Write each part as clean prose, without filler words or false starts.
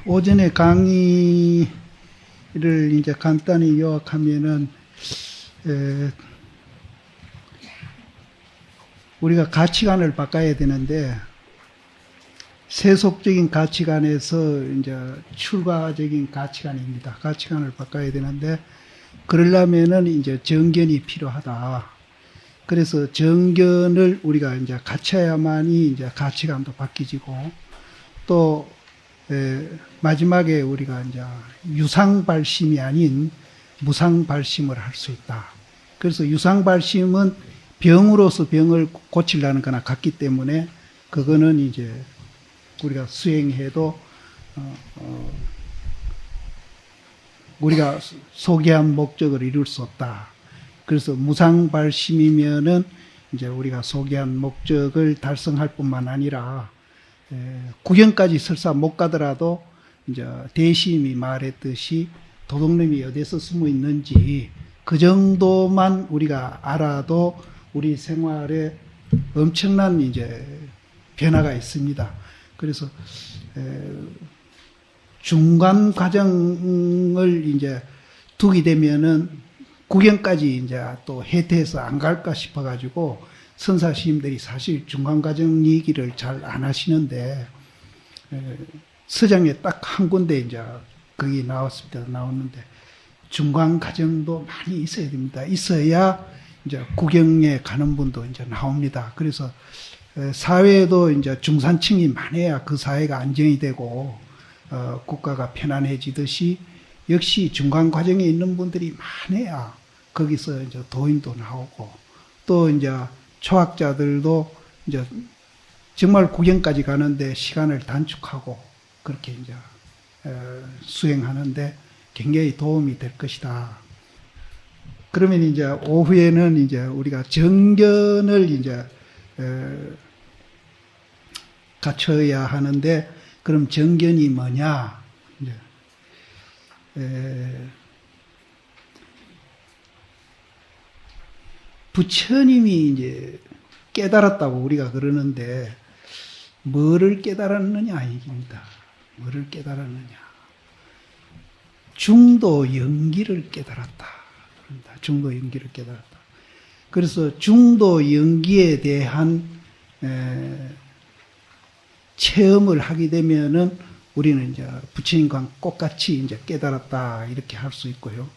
오전에 강의를 이제 간단히 요약하면은, 우리가 가치관을 바꿔야 되는데, 세속적인 가치관에서 이제 출가적인 가치관입니다. 가치관을 바꿔야 되는데, 그러려면은 이제 정견이 필요하다. 그래서 정견을 우리가 이제 갖춰야만이 이제 가치관도 바뀌지고, 또 마지막에 우리가 이제 유상발심이 아닌 무상발심을 할 수 있다. 그래서 유상발심은 병으로서 병을 고치려는 거나 같기 때문에 그거는 이제 우리가 수행해도 우리가 소개한 목적을 이룰 수 없다. 그래서 무상발심이면은 이제 우리가 소개한 목적을 달성할 뿐만 아니라 구경까지 설사 못 가더라도 이제 대심이 말했듯이 도둑놈이 어디서 숨어 있는지 그 정도만 우리가 알아도 우리 생활에 엄청난 이제 변화가 있습니다. 그래서 중간 과정을 이제 두게 되면은 구경까지 이제 또 해태해서 안 갈까 싶어가지고 선사 스님들이 사실 중간 과정 얘기를 잘 안 하시는데 서장에 딱 한 군데 이제 거기 나왔습니다. 나왔는데 중간 과정도 많이 있어야 됩니다. 있어야 이제 구경에 가는 분도 이제 나옵니다. 그래서 사회에도 이제 중산층이 많아야 그 사회가 안정이 되고 국가가 편안해지듯이 역시 중간 과정에 있는 분들이 많아야 거기서 이제 도인도 나오고 또 이제 초학자들도 이제 정말 구경까지 가는데 시간을 단축하고 그렇게 이제 수행하는데 굉장히 도움이 될 것이다. 그러면 이제 오후에는 이제 우리가 정견을 이제 갖춰야 하는데 그럼 정견이 뭐냐? 이제 부처님이 이제 깨달았다고 우리가 그러는데 뭐를 깨달았느냐 이깁니다. 뭐를 깨달았느냐? 중도 연기를 깨달았다. 그런다. 중도 연기를 깨달았다. 그래서 중도 연기에 대한 체험을 하게 되면은 우리는 이제 부처님과 똑같이 이제 깨달았다 이렇게 할 수 있고요.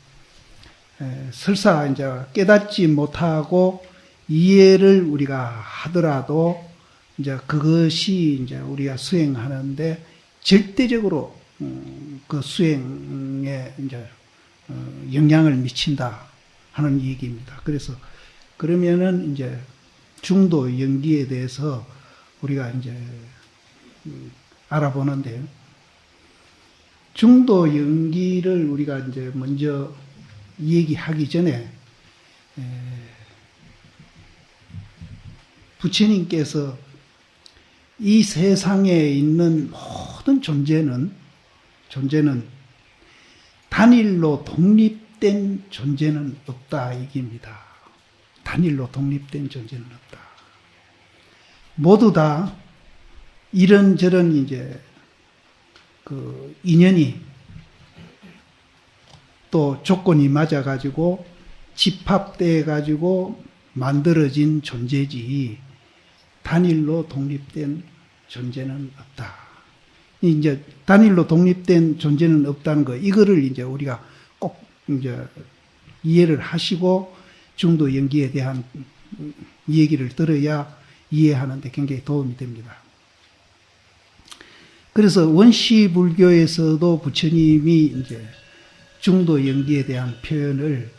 설사 이제 깨닫지 못하고 이해를 우리가 하더라도 이제 그것이 이제 우리가 수행하는데 절대적으로 그 수행에 이제 영향을 미친다 하는 얘기입니다. 그래서 그러면은 이제 중도 연기에 대해서 우리가 이제 알아보는데요. 중도 연기를 우리가 이제 먼저 얘기하기 전에 부처님께서 이 세상에 있는 모든 존재는 단일로 독립된 존재는 없다 이깁니다. 단일로 독립된 존재는 없다. 모두 다 이런저런 이제 그 인연이 또 조건이 맞아가지고 집합돼가지고 만들어진 존재지 단일로 독립된 존재는 없다. 이제 단일로 독립된 존재는 없다는 거 이거를 이제 우리가 꼭 이제 이해를 하시고 중도 연기에 대한 얘기를 들어야 이해하는데 굉장히 도움이 됩니다. 그래서 원시 불교에서도 부처님이 이제 중도 연기에 대한 표현을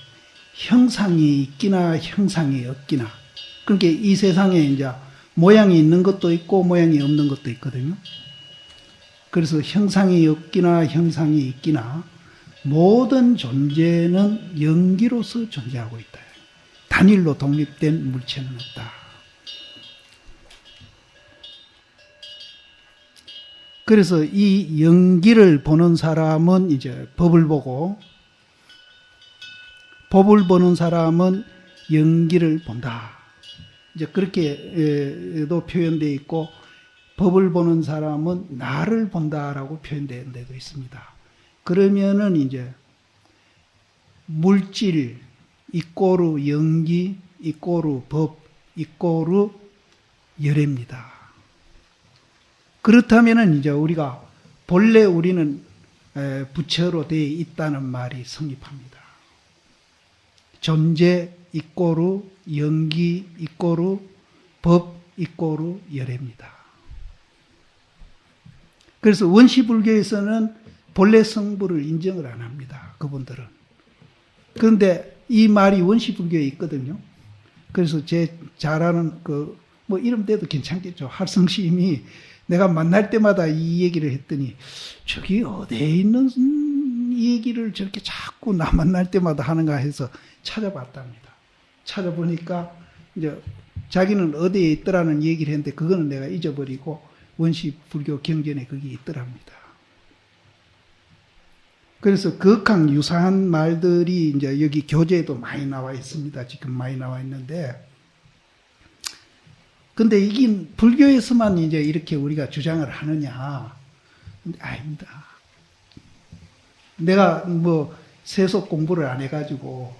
형상이 있기나 형상이 없기나 그러니까 이 세상에 이제 모양이 있는 것도 있고 모양이 없는 것도 있거든요. 그래서 형상이 없기나 형상이 있기나 모든 존재는 연기로서 존재하고 있다. 단일로 독립된 물체는 없다. 그래서 이 연기를 보는 사람은 이제 법을 보고 법을 보는 사람은 연기를 본다. 이제 그렇게도 표현되어 있고 법을 보는 사람은 나를 본다라고 표현된 데도 있습니다. 그러면은 이제 물질 이꼬르 연기 이꼬르 법 이꼬르 열애입니다. 그렇다면은 이제 우리가 본래 우리는 부처로 되어 있다는 말이 성립합니다. 존재 이꼬르 연기 이꼬르 법 이꼬르 열애입니다. 그래서 원시불교에서는 본래 성부를 인정을 안 합니다. 그분들은. 그런데 이 말이 원시불교에 있거든요. 그래서 제 잘 아는 뭐 이름 대도 괜찮겠죠. 할성심이 내가 만날 때마다 이 얘기를 했더니 저기 어디에 있는 이 얘기를 저렇게 자꾸 나 만날 때마다 하는가 해서 찾아봤답니다. 찾아보니까 이제 자기는 어디에 있더라는 얘기를 했는데 그거는 내가 잊어버리고 원시불교 경전에 그게 있더랍니다. 그래서 극강 유사한 말들이 이제 여기 교재에도 많이 나와 있습니다. 지금 많이 나와 있는데, 근데 이게 불교에서만 이제 이렇게 우리가 주장을 하느냐? 근데 아닙니다. 내가 뭐 세속 공부를 안 해가지고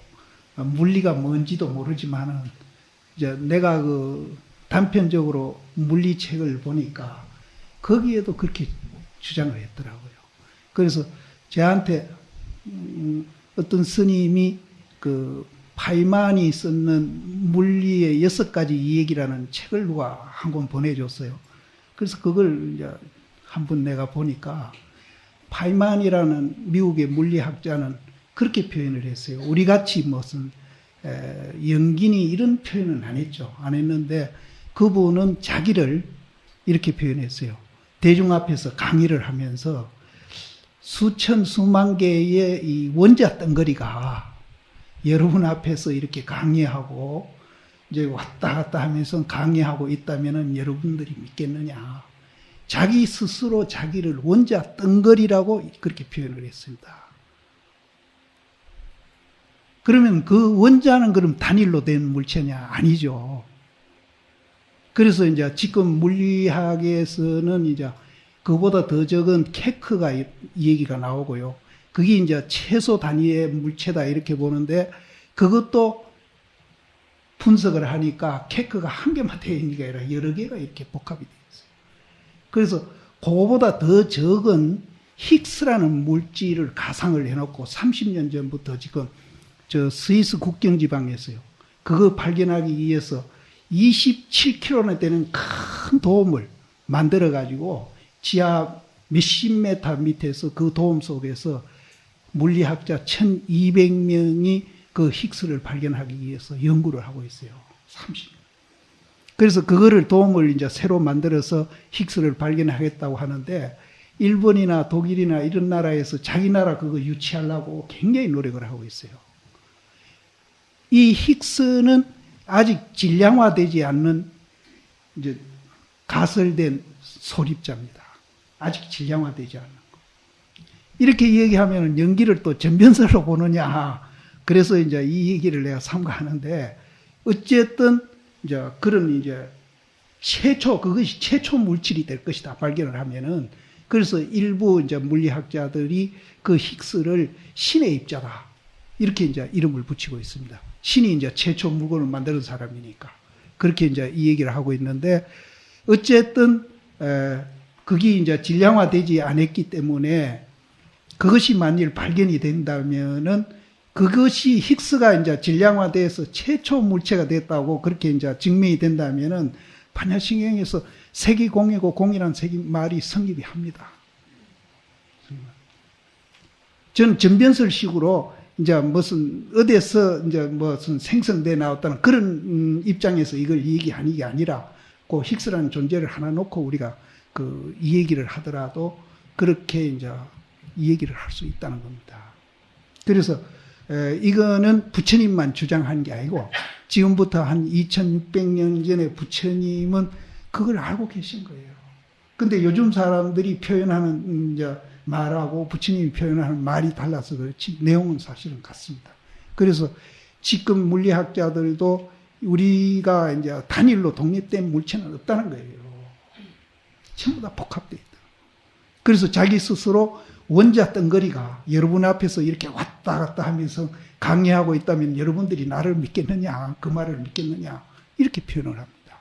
물리가 뭔지도 모르지만은 이제 내가 그 단편적으로 물리책을 보니까 거기에도 그렇게 주장을 했더라고요. 그래서 저한테 어떤 스님이 그 파이만이 쓰는 물리의 6가지 이야기라는 책을 누가 한 권 보내줬어요. 그래서 그걸 이제 한번 내가 보니까 파이만이라는 미국의 물리학자는 그렇게 표현을 했어요. 우리 같이 무슨 연기니 이런 표현은 안 했죠. 안 했는데 그분은 자기를 이렇게 표현했어요. 대중 앞에서 강의를 하면서 수천 수만 개의 이 원자 덩거리가 여러분 앞에서 이렇게 강의하고 이제 왔다 갔다 하면서 강의하고 있다면은 여러분들이 믿겠느냐. 자기 스스로 자기를 원자 덩거리라고 그렇게 표현을 했습니다. 그러면 그 원자는 그럼 단일로 된 물체냐? 아니죠. 그래서 이제 지금 물리학에서는 이제 그보다 더 적은 케크가 이 얘기가 나오고요. 그게 이제 최소 단위의 물체다 이렇게 보는데 그것도 분석을 하니까 케크가 한 개만 되어 있는 게 아니라 여러 개가 이렇게 복합이 되어 있어요. 그래서 그거보다 더 적은 힉스라는 물질을 가상을 해놓고 30년 전부터 지금 저 스위스 국경 지방에서요. 그거 발견하기 위해서 27km나 되는 큰 도움을 만들어 가지고 지하 몇십 메타 밑에서 그 도움 속에서 물리학자 1200명이 그 힉스를 발견하기 위해서 연구를 하고 있어요. 30년. 그래서 그거를 도움을 이제 새로 만들어서 힉스를 발견하겠다고 하는데 일본이나 독일이나 이런 나라에서 자기 나라 그거 유치하려고 굉장히 노력을 하고 있어요. 이 힉스는 아직 질량화되지 않는 이제 가설된 소립자입니다. 아직 질량화되지 않는 거. 이렇게 얘기하면 연기를 또 전변설로 보느냐. 그래서 이제 이 얘기를 내가 삼가하는데 어쨌든 이제 그런 이제 그것이 최초 물질이 될 것이다. 발견을 하면은. 그래서 일부 이제 물리학자들이 그 힉스를 신의 입자다. 이렇게 이제 이름을 붙이고 있습니다. 신이 이제 최초 물건을 만드는 사람이니까. 그렇게 이제 이 얘기를 하고 있는데 어쨌든 그게 이제 질량화되지 않았기 때문에 그것이 만일 발견이 된다면은 그것이 힉스가 이제 질량화돼서 최초 물체가 됐다고 그렇게 이제 증명이 된다면은 반야신경에서 색이 공이고 공이란 색이 말이 성립이 합니다. 저는 전변설식으로 이제 무슨 어디서 이제 무슨 생성돼 나왔다는 그런 입장에서 이걸 얘기하는 게 아니라 그 힉스라는 존재를 하나 놓고 우리가 이 얘기를 하더라도 그렇게 이제 이 얘기를 할 수 있다는 겁니다. 그래서 이거는 부처님만 주장한 게 아니고 지금부터 한 2600년 전에 부처님은 그걸 알고 계신 거예요. 근데 요즘 사람들이 표현하는 이제 말하고 부처님이 표현하는 말이 달라서 그렇지 내용은 사실은 같습니다. 그래서 지금 물리학자들도 우리가 이제 단일로 독립된 물체는 없다는 거예요. 전부 다 복합되어 있다. 그래서 자기 스스로 원자 덩거리가 여러분 앞에서 이렇게 왔다 갔다 하면서 강의하고 있다면 여러분들이 나를 믿겠느냐, 그 말을 믿겠느냐, 이렇게 표현을 합니다.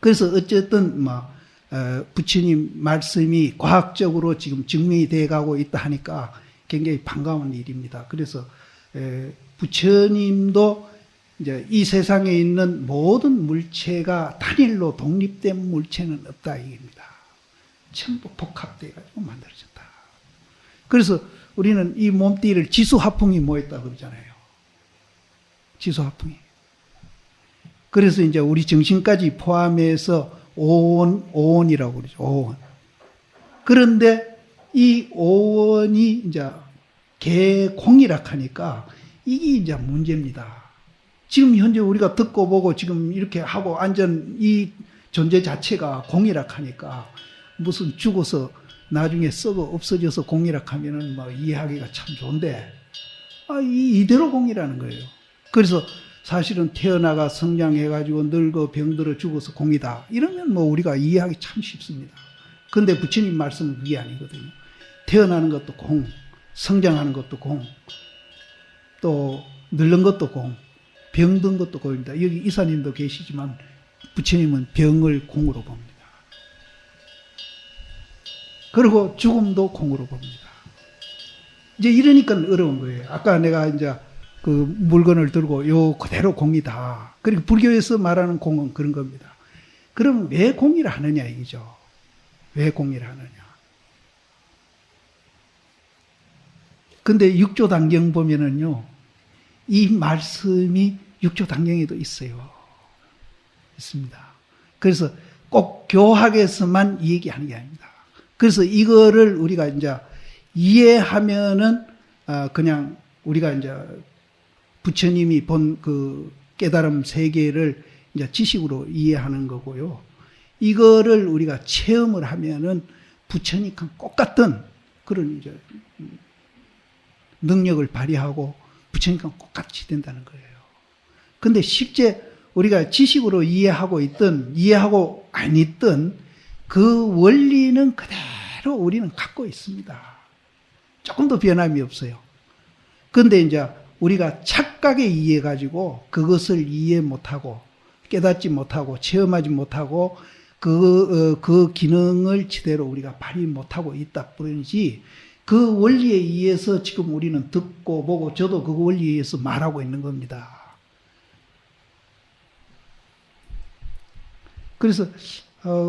그래서 어쨌든 부처님 말씀이 과학적으로 지금 증명이 돼 가고 있다 하니까 굉장히 반가운 일입니다. 그래서 부처님도 이제 이 세상에 있는 모든 물체가 단일로 독립된 물체는 없다 이겁니다. 전부 복합돼 가지고 만들어졌다. 그래서 우리는 이 몸띠를 지수화풍이 모였다 그러잖아요. 지수화풍이. 그래서 이제 우리 정신까지 포함해서 오원이라고 그러죠. 오원. 그런데 이 오원이 이제 개공이라 하니까 이게 이제 문제입니다. 지금 현재 우리가 듣고 보고 지금 이렇게 하고 앉은 이 존재 자체가 공이라 하니까 무슨 죽어서 나중에 썩어 없어져서 공이라 하면은 이해하기가 참 좋은데 이대로 공이라는 거예요. 그래서 사실은 태어나가 성장해가지고 늙어 병들어 죽어서 공이다. 이러면 우리가 이해하기 참 쉽습니다. 그런데 부처님 말씀은 그게 아니거든요. 태어나는 것도 공, 성장하는 것도 공, 또 늙는 것도 공, 병든 것도 공입니다. 여기 이사님도 계시지만 부처님은 병을 공으로 봅니다. 그리고 죽음도 공으로 봅니다. 이제 이러니까 어려운 거예요. 아까 내가 이제 그 물건을 들고 요 그대로 공이다. 그리고 불교에서 말하는 공은 그런 겁니다. 그럼 왜 공이라 하느냐 이거죠. 왜 공이라 하느냐. 근데 육조단경 보면은요, 이 말씀이 육조단경에도 있어요. 있습니다. 그래서 꼭 교학에서만 이 얘기하는 게 아닙니다. 그래서 이거를 우리가 이제 이해하면은 그냥 우리가 이제 부처님이 본 그 깨달음 세계를 이제 지식으로 이해하는 거고요. 이거를 우리가 체험을 하면은 부처님과 똑같은 그런 이제 능력을 발휘하고 부처님과 똑같이 된다는 거예요. 근데 실제 우리가 지식으로 이해하고 있든 이해하고 안 있든 그 원리는 그대로 우리는 갖고 있습니다. 조금도 변함이 없어요. 근데 이제 우리가 착각에 의해 가지고 그것을 이해 못하고 깨닫지 못하고 체험하지 못하고 그 기능을 제대로 우리가 발휘 못하고 있다 뿐이지 그 원리에 의해서 지금 우리는 듣고 보고 저도 그 원리에 의해서 말하고 있는 겁니다. 그래서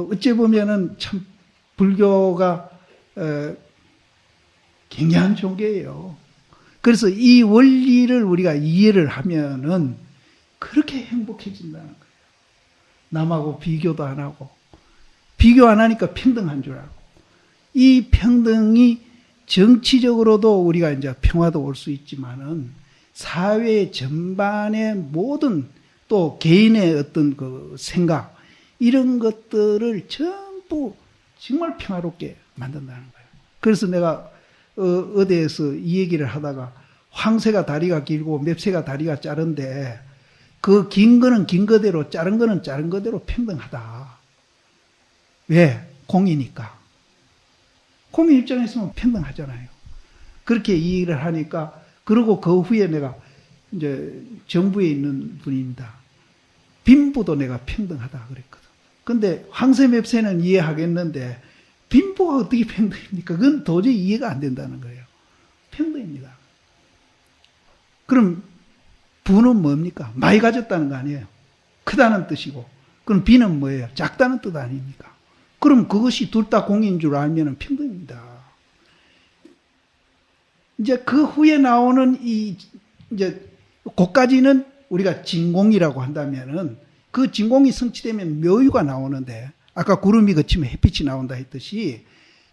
어찌 보면은 참 불교가 굉장한 종교예요. 그래서 이 원리를 우리가 이해를 하면은 그렇게 행복해진다는 거예요. 남하고 비교도 안 하고 비교 안 하니까 평등한 줄 알고 이 평등이 정치적으로도 우리가 이제 평화도 올 수 있지만은 사회 전반의 모든 또 개인의 어떤 그 생각 이런 것들을 전부 정말 평화롭게 만든다는 거예요. 그래서 내가 어디에서 이 얘기를 하다가 황새가 다리가 길고 맵새가 다리가 짧은데 그 긴 거는 긴 거대로 짧은 거는 짧은 거대로 평등하다. 왜? 공이니까. 공의 입장에서는 평등하잖아요. 그렇게 이해를 하니까 그리고 그 후에 내가 이제 정부에 있는 분입니다. 빈부도 내가 평등하다 그랬거든. 근데 황새 맵새는 이해하겠는데 빈부가 어떻게 평등입니까? 그건 도저히 이해가 안 된다는 거예요. 평등입니다. 그럼 부는 뭡니까? 많이 가졌다는 거 아니에요. 크다는 뜻이고. 그럼 비는 뭐예요? 작다는 뜻 아닙니까? 그럼 그것이 둘 다 공인 줄 알면 평등입니다. 이제 그 후에 나오는 이제 그까지는 우리가 진공이라고 한다면은 그 진공이 성취되면 묘유가 나오는데 아까 구름이 그치면 햇빛이 나온다 했듯이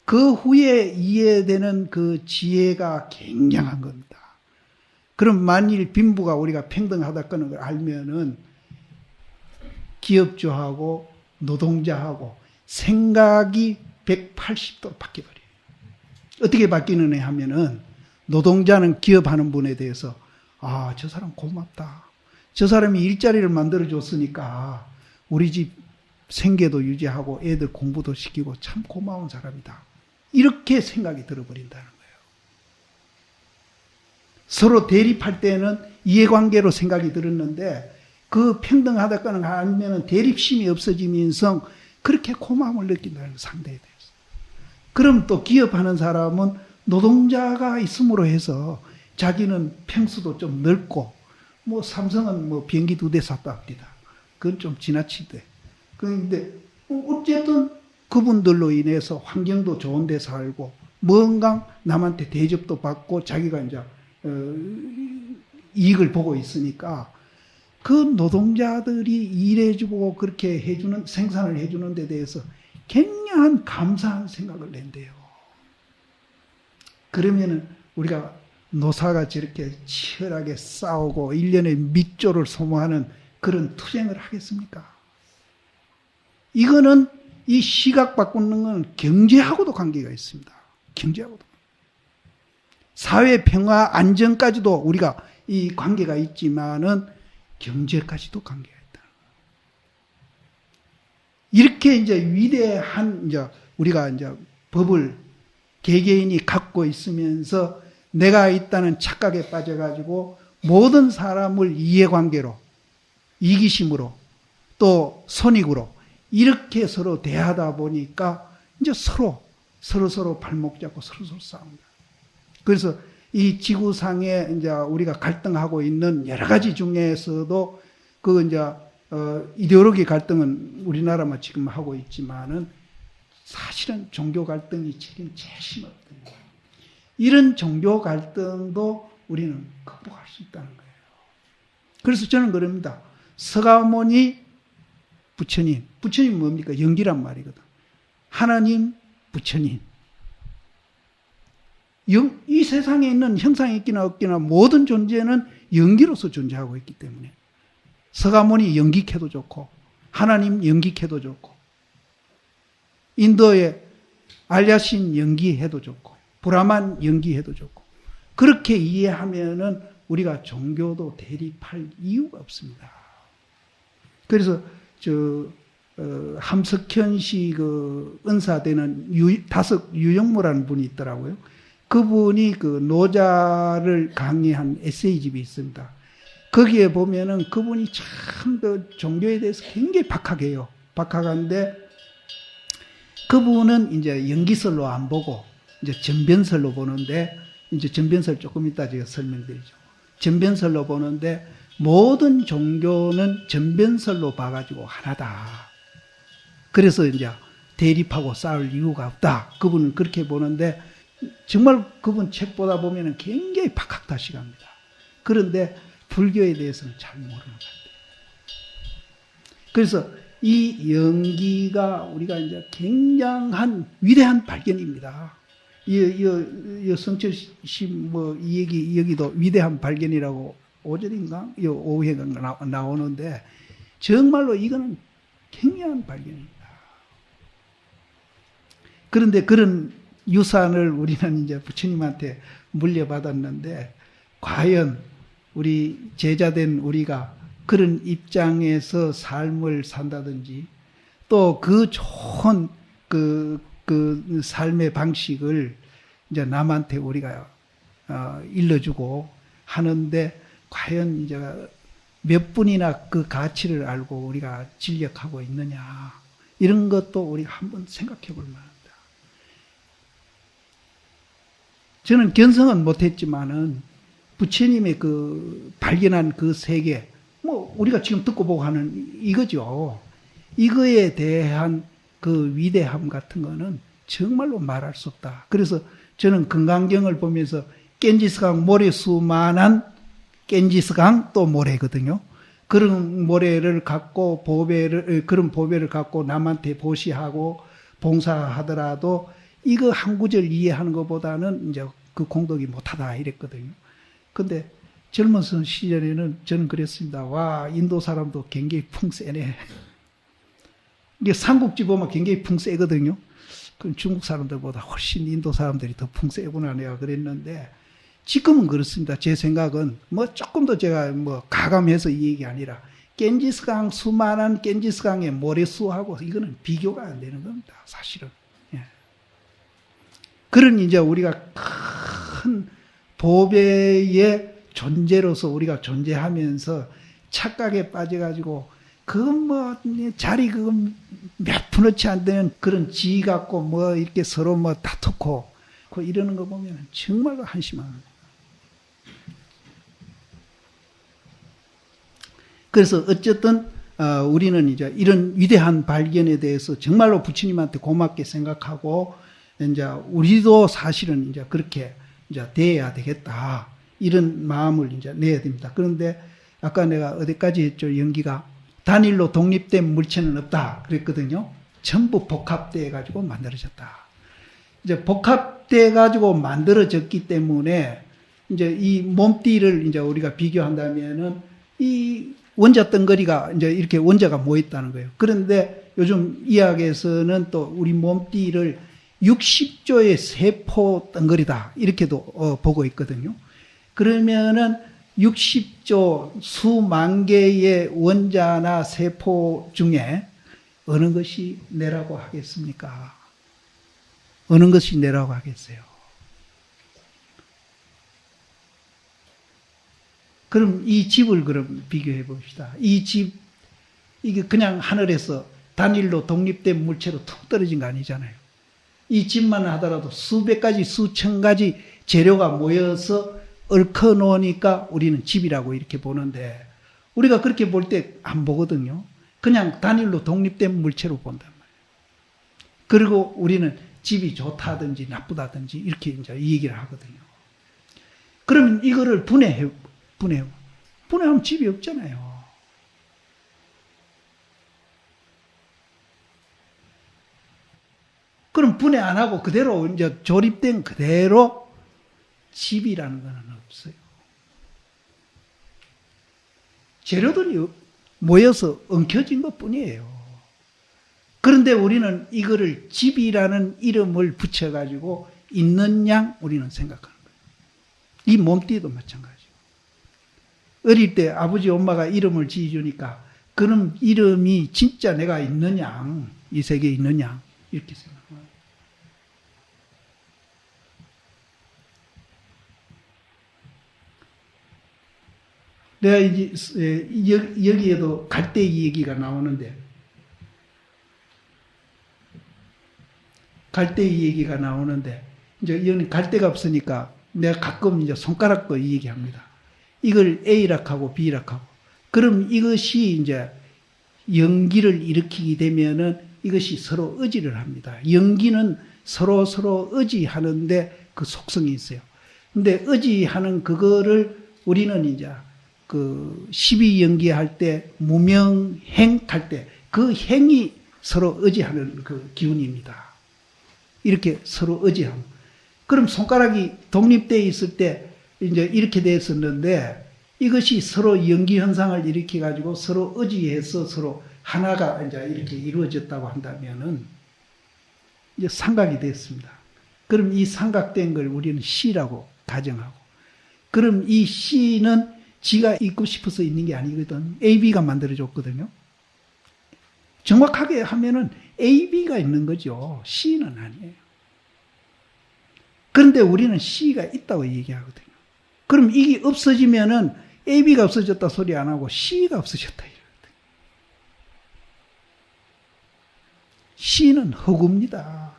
그 후에 이해되는 그 지혜가 굉장한 겁니다. 그럼 만일 빈부가 우리가 평등하다는 걸 알면은 기업주하고 노동자하고 생각이 180도로 바뀌어버려요. 어떻게 바뀌느냐 하면은 노동자는 기업하는 분에 대해서 저 사람 고맙다. 저 사람이 일자리를 만들어줬으니까 우리 집 생계도 유지하고 애들 공부도 시키고 참 고마운 사람이다. 이렇게 생각이 들어버린다는 거예요. 서로 대립할 때는 이해관계로 생각이 들었는데 그 평등하다거나 아니면 대립심이 없어지면서 그렇게 고마움을 느낀다는 거예요, 상대에 대해서. 그럼 또 기업하는 사람은 노동자가 있음으로 해서 자기는 평수도 좀 넓고, 뭐 삼성은 뭐 비행기 2대 샀다 합니다. 그건 좀 지나치대. 그런데 어쨌든 그분들로 인해서 환경도 좋은 데 살고 뭔가 남한테 대접도 받고 자기가 이제 이익을 보고 있으니까 그 노동자들이 일해주고 그렇게 해주는, 생산을 해주는 데 대해서 굉장한 감사한 생각을 낸대요. 그러면은 우리가 노사가 저렇게 치열하게 싸우고 1년에 몇 조를 소모하는 그런 투쟁을 하겠습니까? 이거는 이 시각 바꾸는 건 경제하고도 관계가 있습니다. 경제하고도. 사회 평화 안정까지도 우리가 이 관계가 있지만은 경제까지도 관계가 있다. 이렇게 이제 위대한 이제 우리가 이제 법을 개개인이 갖고 있으면서 내가 있다는 착각에 빠져가지고 모든 사람을 이해관계로, 이기심으로, 또 선익으로 이렇게 서로 대하다 보니까 이제 서로 발목 잡고 서로 싸웁니다. 그래서 이 지구상에 이제 우리가 갈등하고 있는 여러 가지 중에서도 그 이제 이데올로기 갈등은 우리나라만 지금 하고 있지만은 사실은 종교 갈등이 제일 심하거든요. 이런 종교 갈등도 우리는 극복할 수 있다는 거예요. 그래서 저는 그럽니다. 서가모니 부처님, 부처님 뭡니까? 영기란 말이거든. 하나님, 부처님. 이 세상에 있는 형상이 있기나 없기나 모든 존재는 영기로서 존재하고 있기 때문에 서가모니 영기캐도 좋고 하나님 영기캐도 좋고 인도의 알야신 영기해도 좋고 브라만 영기해도 좋고 그렇게 이해하면은 우리가 종교도 대립할 이유가 없습니다. 그래서 함석현 씨 그 은사되는 다섯 유영모라는 분이 있더라고요. 그분이 그 노자를 강의한 에세이집이 있습니다. 거기에 보면은 그분이 참 그 종교에 대해서 굉장히 박학해요. 박학한데 그분은 이제 연기설로 안 보고 이제 전변설로 보는데 이제 전변설 조금 이따 제가 설명드리죠. 전변설로 보는데 모든 종교는 전변설로 봐가지고 하나다. 그래서 이제 대립하고 싸울 이유가 없다. 그분은 그렇게 보는데 정말 그분 책 보다 보면 굉장히 박학다식합니다. 그런데 불교에 대해서는 잘 모르는 것 같아요. 그래서 이 연기가 우리가 이제 굉장한 위대한 발견입니다. 이 성철 씨 뭐 이 얘기 여기도 위대한 발견이라고 오절인가 오후에가 나오는데 정말로 이거는 굉장한 발견입니다. 그런데 그런 유산을 우리는 이제 부처님한테 물려받았는데 과연 우리 제자된 우리가 그런 입장에서 삶을 산다든지 또 그 좋은 그 삶의 방식을 이제 남한테 우리가 일러주고 하는데 과연 이제 몇 분이나 그 가치를 알고 우리가 진력하고 있느냐 이런 것도 우리가 한번 생각해 볼 만합니다. 저는 견성은 못했지만은 부처님의 그 발견한 그 세계, 뭐 우리가 지금 듣고 보고 하는 이거죠. 이거에 대한 그 위대함 같은 거는 정말로 말할 수 없다. 그래서 저는 금강경을 보면서 깬지스강 모래수만한 깬지스강 또 모래거든요. 그런 모래를 갖고 그런 보배를 갖고 남한테 보시하고 봉사하더라도 이거 한 구절 이해하는 것보다는 이제 그 공덕이 못하다 이랬거든요. 근데 젊은 시절에는 저는 그랬습니다. 와, 인도 사람도 굉장히 풍세네. 이게 삼국지 보면 굉장히 풍세거든요. 그럼 중국 사람들보다 훨씬 인도 사람들이 더 풍세구나 내가 그랬는데 지금은 그렇습니다. 제 생각은 뭐 조금 더 제가 뭐 가감해서 이 얘기 아니라 겐지스강, 수많은 겐지스강의 모래수하고 이거는 비교가 안 되는 겁니다. 사실은. 예. 그런 이제 우리가 큰 보배의 존재로서 우리가 존재하면서 착각에 빠져가지고 그건 뭐 자리 그건 몇 푼어치 안 되는 그런 지위 갖고 뭐 이렇게 서로 뭐 다투고 이러는 거 보면 정말 한심한 거예요. 그래서 어쨌든 우리는 이제 이런 위대한 발견에 대해서 정말로 부처님한테 고맙게 생각하고 이제 우리도 사실은 이제 그렇게 이제 돼야 되겠다 이런 마음을 이제 내야 됩니다. 그런데 아까 내가 어디까지 했죠? 연기가 단일로 독립된 물체는 없다 그랬거든요. 전부 복합돼 가지고 만들어졌다. 이제 복합돼 가지고 만들어졌기 때문에 이제 이 몸띠를 이제 우리가 비교한다면은 이 원자 덩거리가 이제 이렇게 원자가 모여 있다는 거예요. 그런데 요즘 이야기에서는 또 우리 몸띠를 60조의 세포 덩거리다 이렇게도 보고 있거든요. 그러면은 60조 수만 개의 원자나 세포 중에 어느 것이 내라고 하겠습니까? 어느 것이 내라고 하겠어요? 그럼 이 집을 그럼 비교해 봅시다. 이 집, 이게 그냥 하늘에서 단일로 독립된 물체로 툭 떨어진 거 아니잖아요. 이 집만 하더라도 수백 가지, 수천 가지 재료가 모여서 얽혀 놓으니까 우리는 집이라고 이렇게 보는데 우리가 그렇게 볼 때 안 보거든요. 그냥 단일로 독립된 물체로 본단 말이에요. 그리고 우리는 집이 좋다든지 나쁘다든지 이렇게 이제 얘기를 하거든요. 그러면 이거를 분해하면 집이 없잖아요. 그럼 분해 안 하고 그대로 이제 조립된 그대로 집이라는 건 없어요. 재료들이 모여서 엉켜진 것 뿐이에요. 그런데 우리는 이거를 집이라는 이름을 붙여가지고 있는 양 우리는 생각하는 거예요. 이 몸띠도 마찬가지예요. 어릴 때 아버지 엄마가 이름을 지어주니까 그럼 이름이 진짜 내가 있는 양, 이 세계에 있는 양 이렇게 생각합니다. 내가 이제 여기에도 갈대이 얘기가 나오는데 이제 여기 갈대가 없으니까 내가 가끔 이제 손가락도 이 얘기합니다. 이걸 A락하고 B락하고 그럼 이것이 이제 연기를 일으키게 되면은 이것이 서로 의지를 합니다. 연기는 서로 의지하는데 그 속성이 있어요. 근데 의지하는 그거를 우리는 이제 그 12연기할 때 무명행 할 때 그 행이 서로 의지하는 그 기운입니다. 이렇게 서로 의지함. 그럼 손가락이 독립되어 있을 때 이제 이렇게 됐었는데 이것이 서로 연기 현상을 일으켜 가지고 서로 의지해서 서로 하나가 이제 이렇게 이루어졌다고 한다면은 이제 삼각이 됐습니다. 그럼 이 삼각된 걸 우리는 C라고 가정하고 그럼 이 C는 지가 있고 싶어서 있는 게 아니거든. AB가 만들어졌거든요. 정확하게 하면은 AB가 있는 거죠. C는 아니에요. 그런데 우리는 C가 있다고 얘기하거든요. 그럼 이게 없어지면은 AB가 없어졌다 소리 안 하고 C가 없어졌다 이러거든요. C는 허구입니다.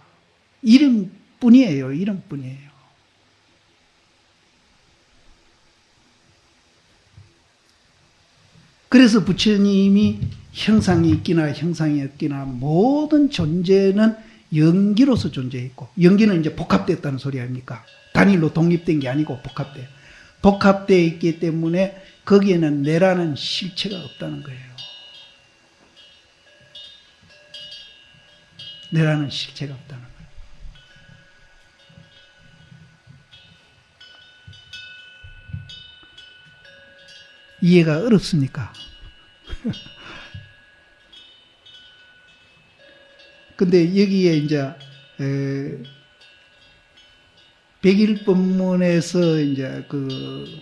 이름뿐이에요. 이름뿐이에요. 그래서 부처님이 형상이 있기나 형상이 없기나 모든 존재는 연기로서 존재했고 연기는 이제 복합됐다는 소리 아닙니까? 단일로 독립된 게 아니고 복합되어 있기 때문에 거기에는 내라는 실체가 없다는 거예요. 내라는 실체가 없다는 거예요. 이해가 어렵습니까? 근데 여기에 이제 백일법문에서 이제 그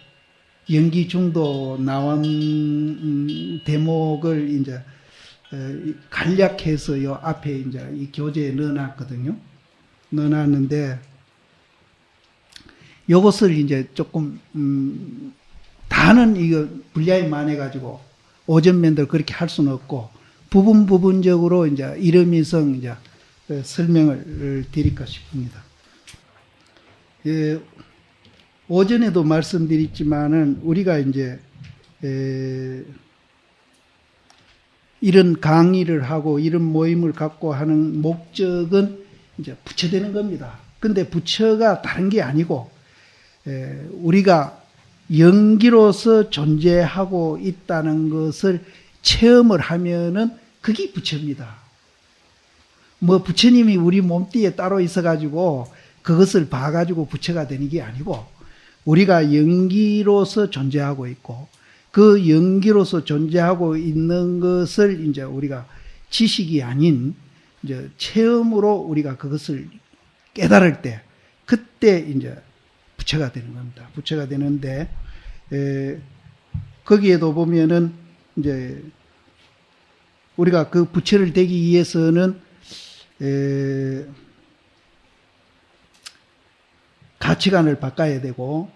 연기 중도 나온 대목을 이제 간략해서 요 앞에 이제 이 교재에 넣어놨거든요. 넣어놨는데 요것을 이제 조금 다는 이거 분량이 많아가지고 오전면들 그렇게 할 수는 없고 부분적으로 이제 이름이성 이제 설명을 드릴까 싶습니다. 오전에도 말씀드렸지만은 우리가 이제 이런 강의를 하고 이런 모임을 갖고 하는 목적은 이제 부처되는 겁니다. 근데 부처가 다른 게 아니고 우리가 영기로서 존재하고 있다는 것을 체험을 하면은 그게 부처입니다. 뭐 부처님이 우리 몸띠에 따로 있어가지고 그것을 봐가지고 부처가 되는 게 아니고 우리가 영기로서 존재하고 있고 그 영기로서 존재하고 있는 것을 이제 우리가 지식이 아닌 이제 체험으로 우리가 그것을 깨달을 때 그때 이제 부처가 되는 겁니다. 부처가 되는데 거기에도 보면은 이제 우리가 그 부처를 되기 위해서는 가치관을 바꿔야 되고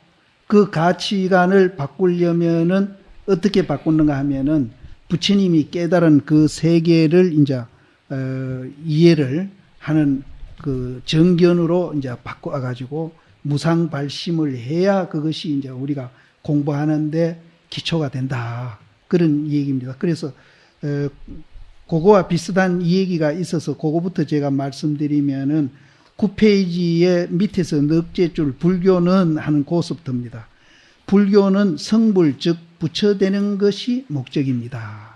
그 가치관을 바꾸려면은 어떻게 바꾸는가 하면은 부처님이 깨달은 그 세계를 이제 이해를 하는 그 정견으로 이제 바꿔 가지고 무상발심을 해야 그것이 이제 우리가 공부하는데 기초가 된다. 그런 얘기입니다. 그래서 그거와 비슷한 얘기가 있어서 그거부터 제가 말씀드리면은 9페이지의 밑에서 넉제줄 불교는 하는 고습터입니다. 불교는 성불 즉 부처되는 것이 목적입니다.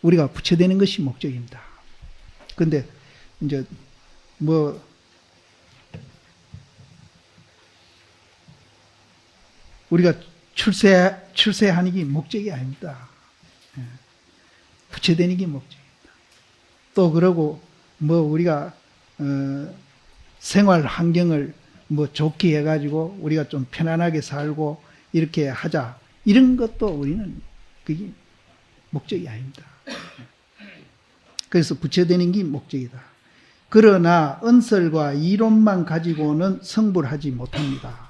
우리가 부처되는 것이 목적입니다. 근데 이제 뭐 우리가 출세하는 게 목적이 아닙니다. 부처되는 게 목적입니다. 또 그러고 뭐 우리가 생활 환경을 뭐 좋게 해가지고 우리가 좀 편안하게 살고 이렇게 하자. 이런 것도 우리는 그게 목적이 아닙니다. 그래서 부처되는 게 목적이다. 그러나 은설과 이론만 가지고는 성불하지 못합니다.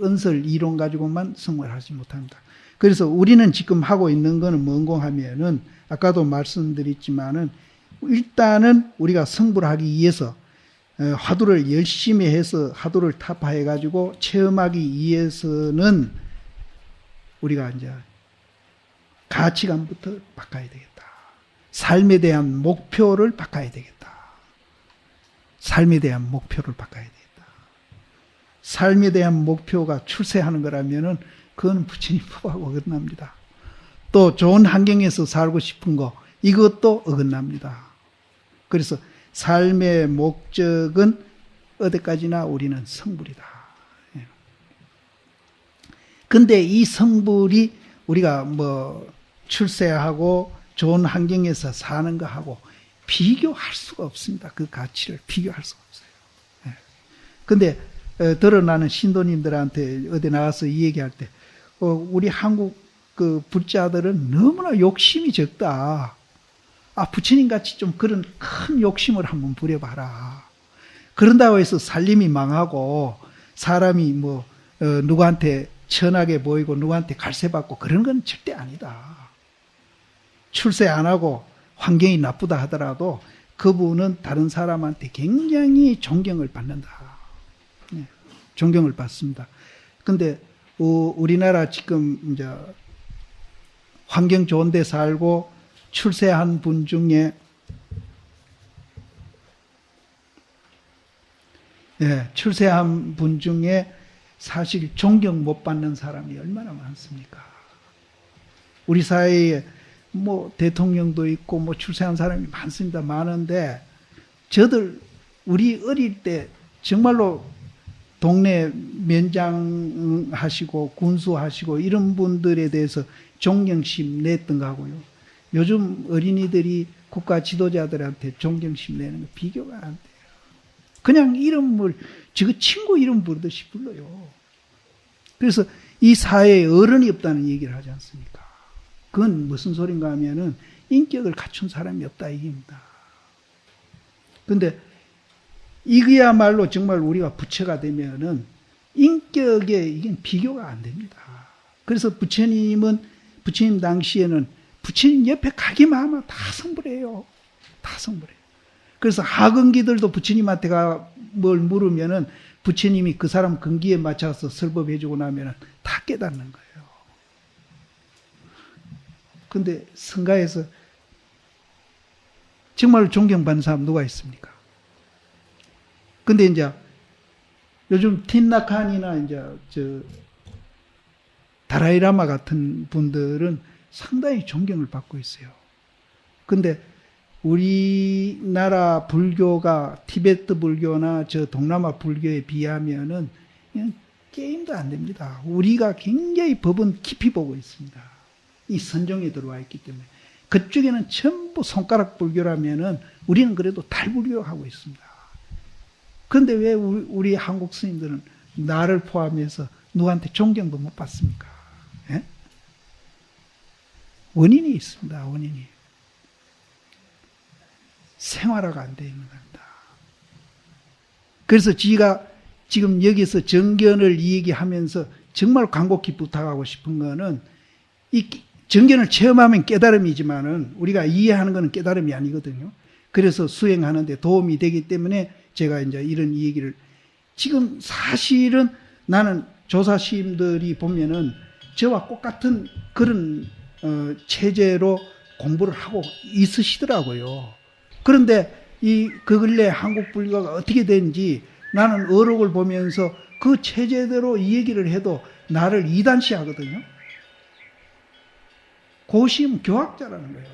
은설 이론 가지고만 성불하지 못합니다. 그래서 우리는 지금 하고 있는 것은 뭔고 하면은 아까도 말씀드렸지만은 일단은 우리가 성불하기 위해서 화두를 열심히 해서 화두를 타파해 가지고 체험하기 위해서는 우리가 이제 가치관부터 바꿔야 되겠다. 삶에 대한 목표를 바꿔야 되겠다. 삶에 대한 목표를 바꿔야 되겠다. 삶에 대한 목표가 출세하는 거라면은 그건 부처님 법하고 어긋납니다. 또 좋은 환경에서 살고 싶은 거 이것도 어긋납니다. 그래서 삶의 목적은 어디까지나 우리는 성불이다. 근데 이 성불이 우리가 뭐 출세하고 좋은 환경에서 사는 거하고 비교할 수가 없습니다. 그 가치를 비교할 수가 없어요. 근데 드러나는 신도님들한테 어디 나가서 이 얘기할 때 우리 한국 그 불자들은 너무나 욕심이 적다. 부처님 같이 좀 그런 큰 욕심을 한번 부려봐라. 그런다고 해서 살림이 망하고 사람이 뭐 누구한테 천하게 보이고 누구한테 갈세받고 그런 건 절대 아니다. 출세 안 하고 환경이 나쁘다 하더라도 그분은 다른 사람한테 굉장히 존경을 받는다. 존경을 받습니다. 근데 우리나라 지금 이제 환경 좋은 데 살고 출세한 분 중에 출세한 분 중에 사실 존경 못 받는 사람이 얼마나 많습니까? 우리 사회에 뭐 대통령도 있고 뭐 출세한 사람이 많습니다. 많은데 저들 우리 어릴 때 정말로 동네 면장하시고 군수하시고 이런 분들에 대해서 존경심 냈던 거 하고요. 요즘 어린이들이 국가 지도자들한테 존경심 내는 거 비교가 안 돼요. 그냥 이름을 저 친구 이름 부르듯이 불러요. 그래서 이 사회에 어른이 없다는 얘기를 하지 않습니까? 그건 무슨 소린가 하면은 인격을 갖춘 사람이 없다 이겁니다. 근데 이거야말로 정말 우리가 부처가 되면은 인격에 이게 비교가 안 됩니다. 그래서 부처님 당시에는 부처님 옆에 가기만 하면 다 성불해요. 다 성불해요. 그래서 하근기들도 부처님한테 뭘 물으면은 부처님이 그 사람 근기에 맞춰서 설법해주고 나면은 다 깨닫는 거예요. 근데 성가에서 정말 존경받는 사람 누가 있습니까? 근데 이제 요즘 틴나칸이나 이제 다라이라마 같은 분들은 상당히 존경을 받고 있어요. 근데 우리나라 불교가 티베트 불교나 저 동남아 불교에 비하면은 그냥 게임도 안 됩니다. 우리가 굉장히 법은 깊이 보고 있습니다. 이 선종에 들어와 있기 때문에. 그쪽에는 전부 손가락 불교라면은 우리는 그래도 달불교 하고 있습니다. 그런데 왜 우리 한국 스님들은 나를 포함해서 누구한테 존경도 못 받습니까? 예? 원인이 있습니다. 원인이. 생활화가 안 되어 있는 겁니다. 그래서 지가 지금 여기서 정견을 얘기하면서 정말 간곡히 부탁하고 싶은 거는 이 정견을 체험하면 깨달음이지만은 우리가 이해하는 것은 깨달음이 아니거든요. 그래서 수행하는 데 도움이 되기 때문에 제가 이제 이런 얘기를 지금 사실은 나는 조사 시임들이 보면은 저와 똑같은 그런 체제로 공부를 하고 있으시더라고요. 그런데 그 근래 한국 불교가 어떻게 된지 나는 어록을 보면서 그 체제대로 이 얘기를 해도 나를 이단시하거든요. 고심 교학자라는 거예요.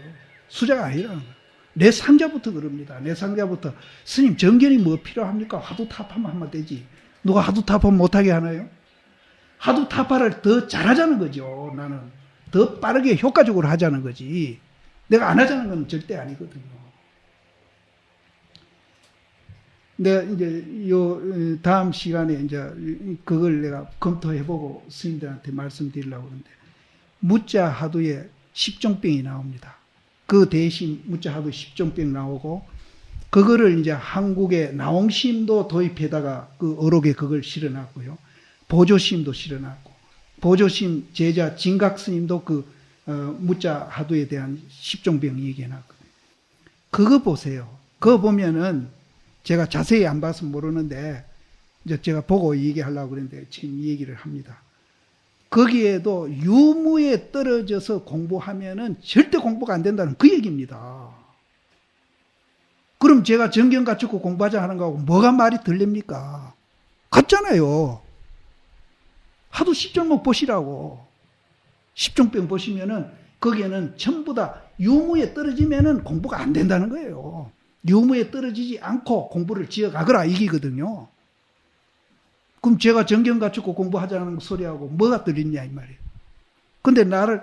수자가 아니라는 거예요. 내 상자부터 그럽니다. 내 상자부터 스님 정견이 뭐 필요합니까? 하두타파만 하면 되지. 누가 하두타파 못하게 하나요? 하두타파를 더 잘하자는 거죠. 나는 더 빠르게 효과적으로 하자는 거지. 내가 안 하자는 건 절대 아니거든요. 내가 이제 다음 시간에 이제 그걸 내가 검토해보고 스님들한테 말씀드리려고 하는데 무자 하두에 십종병이 나옵니다. 그 대신 무자 하두 십종병 나오고 그거를 이제 한국의 나홍심도 도입해다가 그 어록에 그걸 실어놨고요. 보조심도 실어놨고 보조심 제자 진각스님도 그 무자 하두에 대한 십종병 얘기해놨거든요. 그거 보세요. 그거 보면은 제가 자세히 안 봐서 모르는데 이제 제가 보고 얘기하려고 그랬는데 지금 이 얘기를 합니다. 거기에도 유무에 떨어져서 공부하면은 절대 공부가 안 된다는 그 얘기입니다. 그럼 제가 정견 갖추고 공부하자 하는 거하고 뭐가 말이 들립니까? 같잖아요. 하도 십종목 보시라고. 십종병 보시면은 거기에는 전부 다 유무에 떨어지면은 공부가 안 된다는 거예요. 유무에 떨어지지 않고 공부를 지어가거라 이기거든요. 그럼 제가 정견 갖추고 공부하자는 소리하고 뭐가 들리냐 이 말이에요. 근데 나를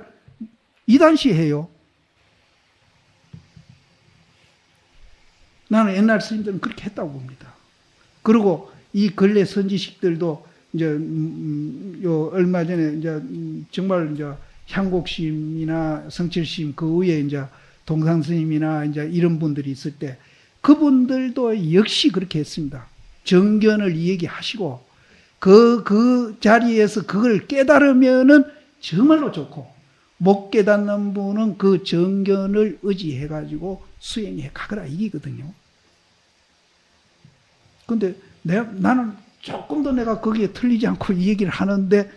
이단시해요. 나는 옛날 스님들은 그렇게 했다고 봅니다. 그리고 이 근래 선지식들도 이제 요 얼마 전에 이제 정말 이제 향곡심이나 성철심 그 위에 이제 동상스님이나 이제 이런 분들이 있을 때 그분들도 역시 그렇게 했습니다. 정견을 얘기하시고 그 자리에서 그걸 깨달으면은 정말로 좋고 못 깨닫는 분은 그 정견을 의지해가지고 수행해 가거라 이기거든요. 근데 나는 조금 더 내가 거기에 틀리지 않고 이 얘기를 하는데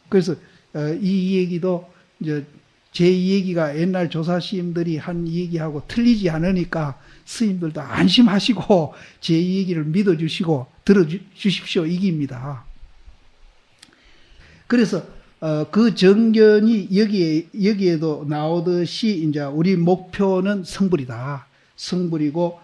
그래서 이 얘기도 이제 제 얘기가 옛날 조사시임들이 한 얘기하고 틀리지 않으니까 스님들도 안심하시고 제 얘기를 믿어주시고 들어주십시오 이깁니다. 그래서 그 정견이 여기에도 나오듯이 이제 우리 목표는 성불이다. 성불이고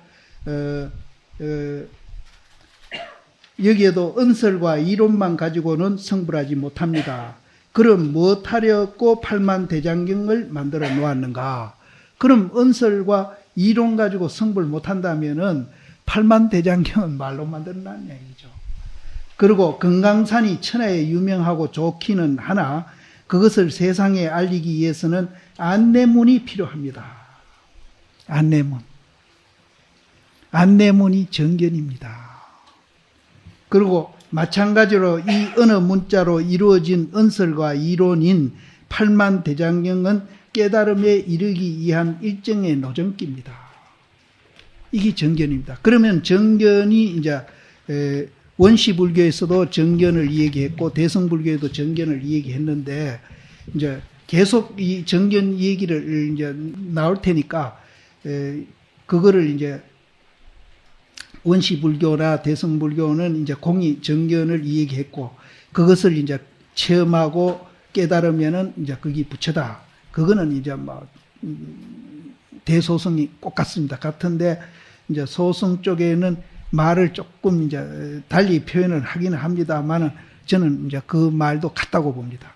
여기에도 은설과 이론만 가지고는 성불하지 못합니다. 그럼 무엇하려고 팔만대장경을 만들어 놓았는가? 그럼 은설과 이론 가지고 성불 못한다면은 팔만대장경은 말로 만들어놨냐 이죠. 그리고 금강산이 천하에 유명하고 좋기는 하나 그것을 세상에 알리기 위해서는 안내문이 필요합니다. 안내문. 안내문이 정견입니다. 그리고 마찬가지로 이 언어 문자로 이루어진 언설과 이론인 팔만대장경은 깨달음에 이르기 위한 일정의 노정기입니다. 이게 정견입니다. 그러면 정견이 이제 원시불교에서도 정견을 얘기했고 대성불교에도 정견을 얘기했는데 이제 계속 이 정견 얘기를 이제 나올 테니까 그거를 이제 원시불교나 대성불교는 이제 공이 정견을 얘기했고 그것을 이제 체험하고 깨달으면은 이제 그게 부처다. 그거는 이제 뭐 대소성이 꼭 같습니다. 같은데 이제 소성 쪽에는 말을 조금 이제 달리 표현을 하기는 합니다만은 저는 이제 그 말도 같다고 봅니다.